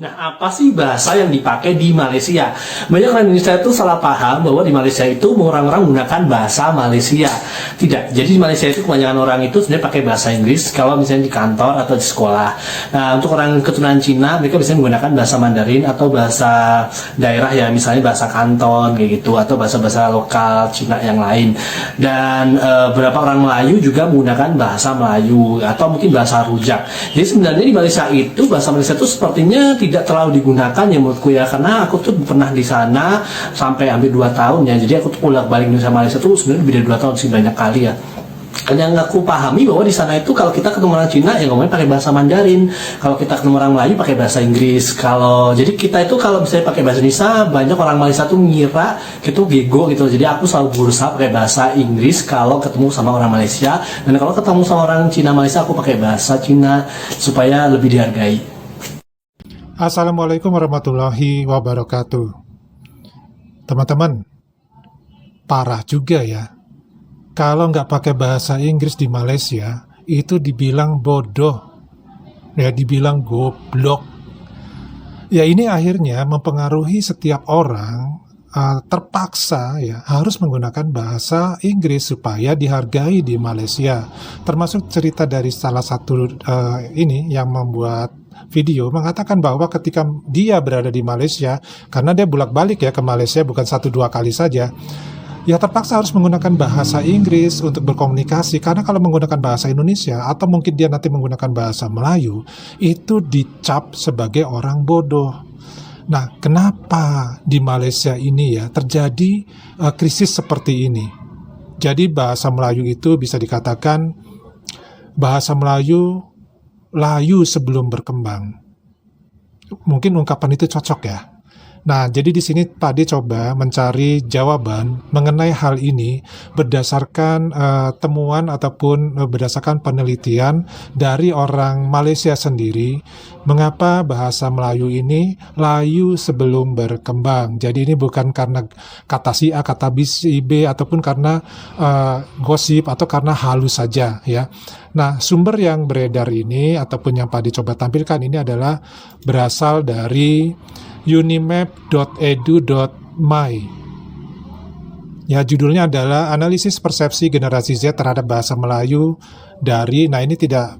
Nah, apa sih bahasa yang dipakai di Malaysia? Banyak orang Indonesia itu salah paham bahwa di Malaysia itu orang-orang menggunakan bahasa Malaysia. Tidak. Jadi di Malaysia itu kebanyakan orang itu sebenarnya pakai bahasa Inggris kalau misalnya di kantor atau di sekolah. Nah, untuk orang keturunan Cina, mereka biasanya menggunakan bahasa Mandarin atau bahasa daerah ya, misalnya bahasa Kanton kayak gitu atau bahasa-bahasa lokal Cina yang lain. Dan beberapa orang Melayu juga menggunakan bahasa Melayu atau mungkin bahasa Rujak. Jadi sebenarnya di Malaysia itu bahasa Malaysia itu sepertinya tidak terlalu digunakan ya menurutku ya, karena aku tuh pernah di sana sampai hampir 2 tahun ya, jadi aku tuh bolak-balik Indonesia Malaysia tuh sebenarnya lebih dari 2 tahun sih, banyak kali ya. Dan yang aku pahami bahwa di sana itu kalau kita ketemu orang Cina ya ngomongnya pakai bahasa Mandarin, kalau kita ketemu orang Melayu pakai bahasa Inggris. Kalau jadi kita itu kalau misalnya pakai bahasa Indonesia, banyak orang Malaysia tuh ngira itu bego gitu. Jadi aku selalu berusaha pakai bahasa Inggris kalau ketemu sama orang Malaysia, dan kalau ketemu sama orang Cina Malaysia aku pakai bahasa Cina supaya lebih dihargai. Assalamualaikum warahmatullahi wabarakatuh. Teman-teman, parah juga ya. Kalau nggak pakai bahasa Inggris di Malaysia, itu dibilang bodoh. Ya, dibilang goblok. Ya, ini akhirnya mempengaruhi setiap orang terpaksa ya harus menggunakan bahasa Inggris supaya dihargai di Malaysia. Termasuk cerita dari salah satu ini yang membuat video mengatakan bahwa ketika dia berada di Malaysia, karena dia bolak-balik ya ke Malaysia bukan 1-2 kali saja, ya terpaksa harus menggunakan bahasa Inggris untuk berkomunikasi, karena kalau menggunakan bahasa Indonesia atau mungkin dia nanti menggunakan bahasa Melayu, itu dicap sebagai orang bodoh. Nah, kenapa di Malaysia ini ya terjadi krisis seperti ini? Jadi bahasa Melayu itu bisa dikatakan bahasa Melayu layu sebelum berkembang. Mungkin ungkapan itu cocok ya. Nah, jadi di sini Pak Ade coba mencari jawaban mengenai hal ini berdasarkan temuan ataupun berdasarkan penelitian dari orang Malaysia sendiri, mengapa bahasa Melayu ini layu sebelum berkembang. Jadi ini bukan karena kata si A, kata si B, ataupun karena gosip atau karena halus saja ya. Nah, sumber yang beredar ini ataupun yang Pak Ade coba tampilkan ini adalah berasal dari unimap.edu.my. Ya, judulnya adalah Analisis Persepsi Generasi Z Terhadap Bahasa Melayu dari, nah ini tidak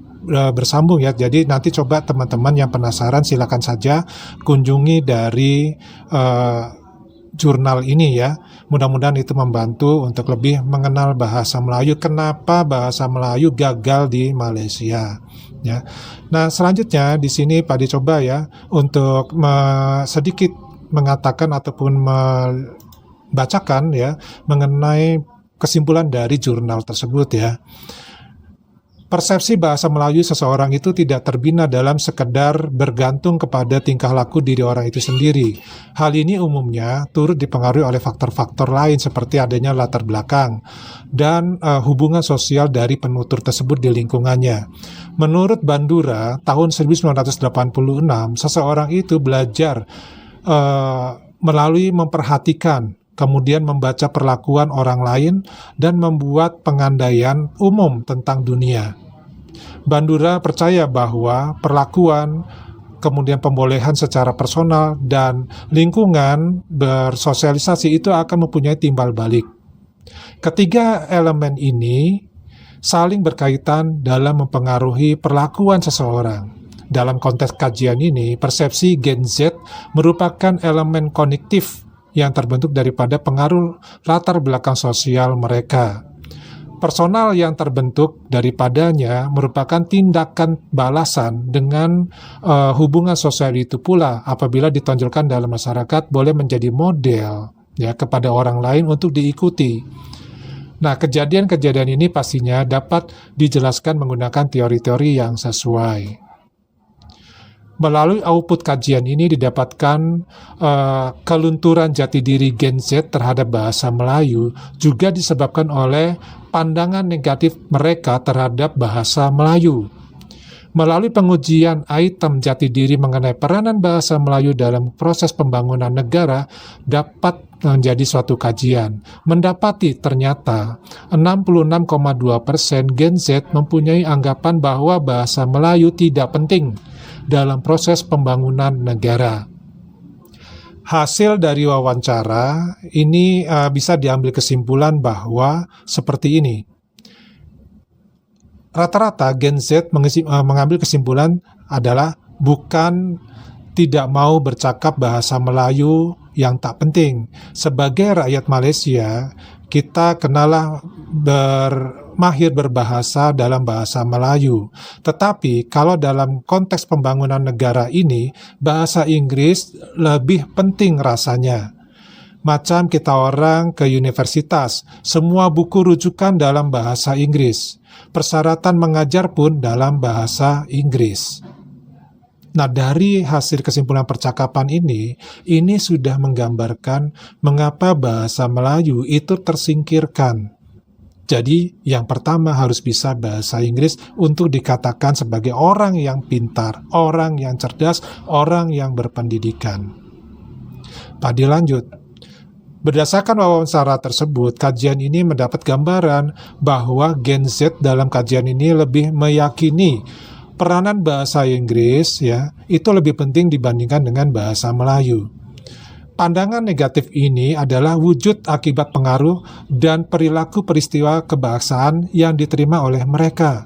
bersambung ya, jadi nanti coba teman-teman yang penasaran silakan saja kunjungi dari jurnal ini ya. Mudah-mudahan itu membantu untuk lebih mengenal bahasa Melayu, kenapa bahasa Melayu gagal di Malaysia ya. Nah, selanjutnya di sini Pak Ade coba ya untuk sedikit mengatakan ataupun membacakan ya mengenai kesimpulan dari jurnal tersebut ya. Persepsi bahasa Melayu seseorang itu tidak terbina dalam sekedar bergantung kepada tingkah laku diri orang itu sendiri. Hal ini umumnya turut dipengaruhi oleh faktor-faktor lain seperti adanya latar belakang dan hubungan sosial dari penutur tersebut di lingkungannya. Menurut Bandura, tahun 1986, seseorang itu belajar melalui memperhatikan, kemudian membaca perlakuan orang lain, dan membuat pengandaian umum tentang dunia. Bandura percaya bahwa perlakuan, kemudian pembolehan secara personal, dan lingkungan bersosialisasi itu akan mempunyai timbal balik. Ketiga elemen ini saling berkaitan dalam mempengaruhi perlakuan seseorang. Dalam konteks kajian ini, persepsi Gen Z merupakan elemen kognitif yang terbentuk daripada pengaruh latar belakang sosial mereka. Personal yang terbentuk daripadanya merupakan tindakan balasan dengan hubungan sosial itu pula, apabila ditonjolkan dalam masyarakat boleh menjadi model ya kepada orang lain untuk diikuti. Nah, kejadian-kejadian ini pastinya dapat dijelaskan menggunakan teori-teori yang sesuai. Melalui output kajian ini didapatkan kelunturan jati diri Gen Z terhadap bahasa Melayu juga disebabkan oleh pandangan negatif mereka terhadap bahasa Melayu. Melalui pengujian item jati diri mengenai peranan bahasa Melayu dalam proses pembangunan negara dapat menjadi suatu kajian. Mendapati ternyata 66,2% Gen Z mempunyai anggapan bahwa bahasa Melayu tidak penting dalam proses pembangunan negara. Hasil dari wawancara ini bisa diambil kesimpulan bahwa seperti ini. Rata-rata Gen Z mengambil kesimpulan adalah bukan tidak mau bercakap bahasa Melayu yang tak penting. Sebagai rakyat Malaysia, kita kenalah mahir berbahasa dalam bahasa Melayu. Tetapi kalau dalam konteks pembangunan negara ini, bahasa Inggris lebih penting rasanya. Macam kita orang ke universitas, semua buku rujukan dalam bahasa Inggris. Persyaratan mengajar pun dalam bahasa Inggris. Nah, dari hasil kesimpulan percakapan ini sudah menggambarkan mengapa bahasa Melayu itu tersingkirkan. Jadi, yang pertama harus bisa bahasa Inggris untuk dikatakan sebagai orang yang pintar, orang yang cerdas, orang yang berpendidikan. Pak dilanjut. Berdasarkan wawancara tersebut, kajian ini mendapat gambaran bahwa Gen Z dalam kajian ini lebih meyakini peranan bahasa Inggris itu lebih penting dibandingkan dengan bahasa Melayu. Pandangan negatif ini adalah wujud akibat pengaruh dan perilaku peristiwa kebangsaan yang diterima oleh mereka.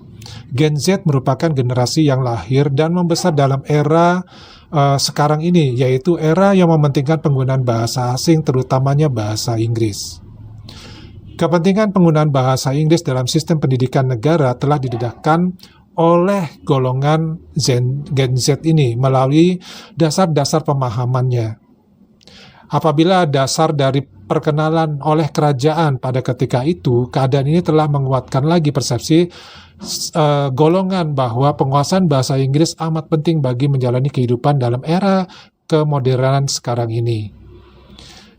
Gen Z merupakan generasi yang lahir dan membesar dalam era sekarang ini, yaitu era yang mementingkan penggunaan bahasa asing, terutamanya bahasa Inggris. Kepentingan penggunaan bahasa Inggris dalam sistem pendidikan negara telah didedahkan oleh golongan Gen Z ini melalui dasar-dasar pemahamannya. Apabila dasar dari perkenalan oleh kerajaan pada ketika itu, keadaan ini telah menguatkan lagi persepsi golongan bahwa penguasaan bahasa Inggris amat penting bagi menjalani kehidupan dalam era kemodernan sekarang ini.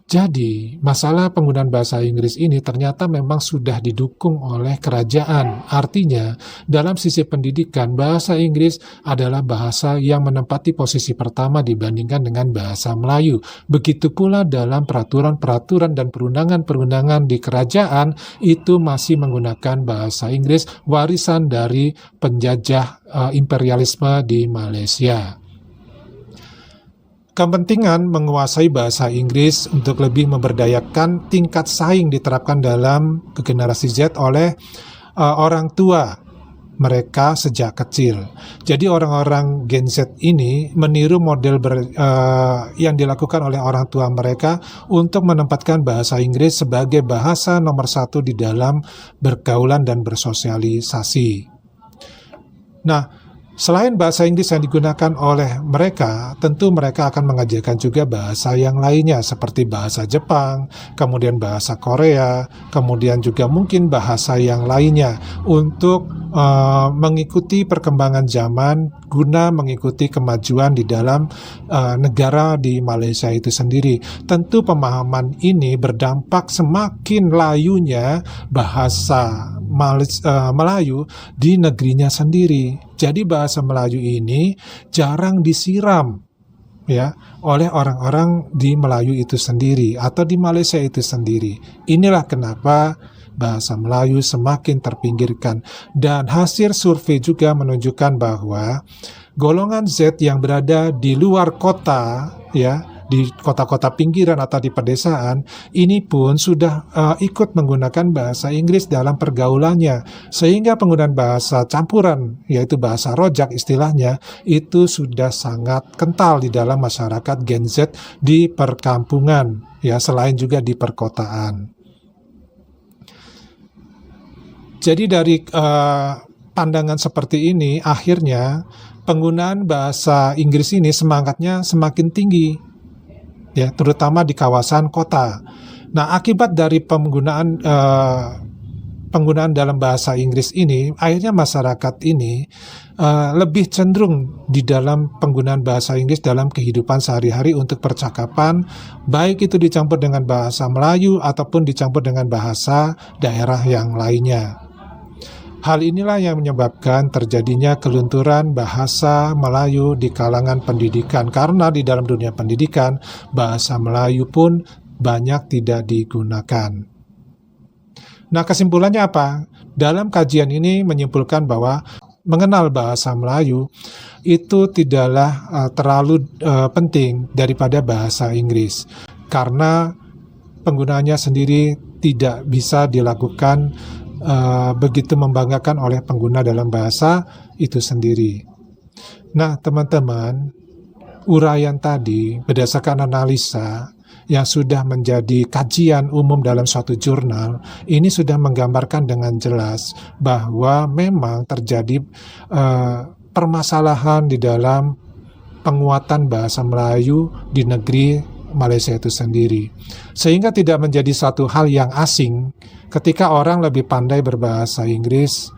Jadi, masalah penggunaan bahasa Inggris ini ternyata memang sudah didukung oleh kerajaan. Artinya, dalam sisi pendidikan, bahasa Inggris adalah bahasa yang menempati posisi pertama dibandingkan dengan bahasa Melayu. Begitu pula dalam peraturan-peraturan dan perundangan-perundangan di kerajaan, itu masih menggunakan bahasa Inggris, warisan dari penjajah imperialisme di Malaysia. Kepentingan menguasai bahasa Inggris untuk lebih memberdayakan tingkat saing diterapkan dalam generasi Z oleh orang tua mereka sejak kecil. Jadi orang-orang Gen Z ini meniru model yang dilakukan oleh orang tua mereka untuk menempatkan bahasa Inggris sebagai bahasa nomor satu di dalam bergaulan dan bersosialisasi. Nah, selain bahasa Inggris yang digunakan oleh mereka, tentu mereka akan mengajarkan juga bahasa yang lainnya seperti bahasa Jepang, kemudian bahasa Korea, kemudian juga mungkin bahasa yang lainnya untuk mengikuti perkembangan zaman guna mengikuti kemajuan di dalam negara di Malaysia itu sendiri. Tentu pemahaman ini berdampak semakin layunya bahasa Melayu di negerinya sendiri. Jadi bahasa Melayu ini jarang disiram oleh orang-orang di Melayu itu sendiri atau di Malaysia itu sendiri. Inilah kenapa bahasa Melayu semakin terpinggirkan. Dan hasil survei juga menunjukkan bahwa golongan Z yang berada di luar kota, di kota-kota pinggiran atau di pedesaan, ini pun sudah ikut menggunakan bahasa Inggris dalam pergaulannya, sehingga penggunaan bahasa campuran, yaitu bahasa rojak istilahnya, itu sudah sangat kental di dalam masyarakat Gen Z di perkampungan, selain juga di perkotaan. Jadi dari pandangan seperti ini, akhirnya penggunaan bahasa Inggris ini semangatnya semakin tinggi, terutama di kawasan kota. Nah, akibat dari penggunaan dalam bahasa Inggris ini, akhirnya masyarakat ini lebih cenderung di dalam penggunaan bahasa Inggris dalam kehidupan sehari-hari untuk percakapan, baik itu dicampur dengan bahasa Melayu ataupun dicampur dengan bahasa daerah yang lainnya. Hal inilah yang menyebabkan terjadinya kelunturan bahasa Melayu di kalangan pendidikan, karena di dalam dunia pendidikan bahasa Melayu pun banyak tidak digunakan. Nah, kesimpulannya apa? Dalam kajian ini menyimpulkan bahwa mengenal bahasa Melayu itu tidaklah terlalu penting daripada bahasa Inggris, karena penggunaannya sendiri tidak bisa dilakukan begitu membanggakan oleh pengguna dalam bahasa itu sendiri. Nah, teman-teman, uraian tadi berdasarkan analisa yang sudah menjadi kajian umum dalam suatu jurnal, ini sudah menggambarkan dengan jelas bahwa memang terjadi permasalahan di dalam penguatan bahasa Melayu di negeri Malaysia itu sendiri. Sehingga tidak menjadi satu hal yang asing ketika orang lebih pandai berbahasa Inggris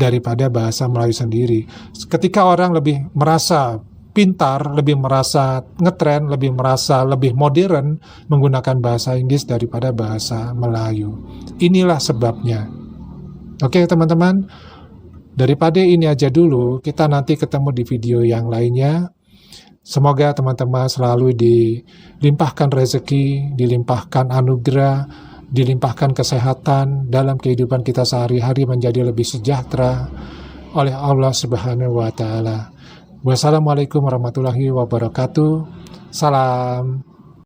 daripada bahasa Melayu sendiri. Ketika orang lebih merasa pintar, lebih merasa ngetren, lebih merasa lebih modern menggunakan bahasa Inggris daripada bahasa Melayu. Inilah sebabnya. Oke teman-teman, daripada ini aja dulu, kita nanti ketemu di video yang lainnya. Semoga teman-teman selalu dilimpahkan rezeki, dilimpahkan anugerah, dilimpahkan kesehatan dalam kehidupan kita sehari-hari menjadi lebih sejahtera oleh Allah Subhanahu wa Ta'ala. Wassalamualaikum warahmatullahi wabarakatuh. Salam.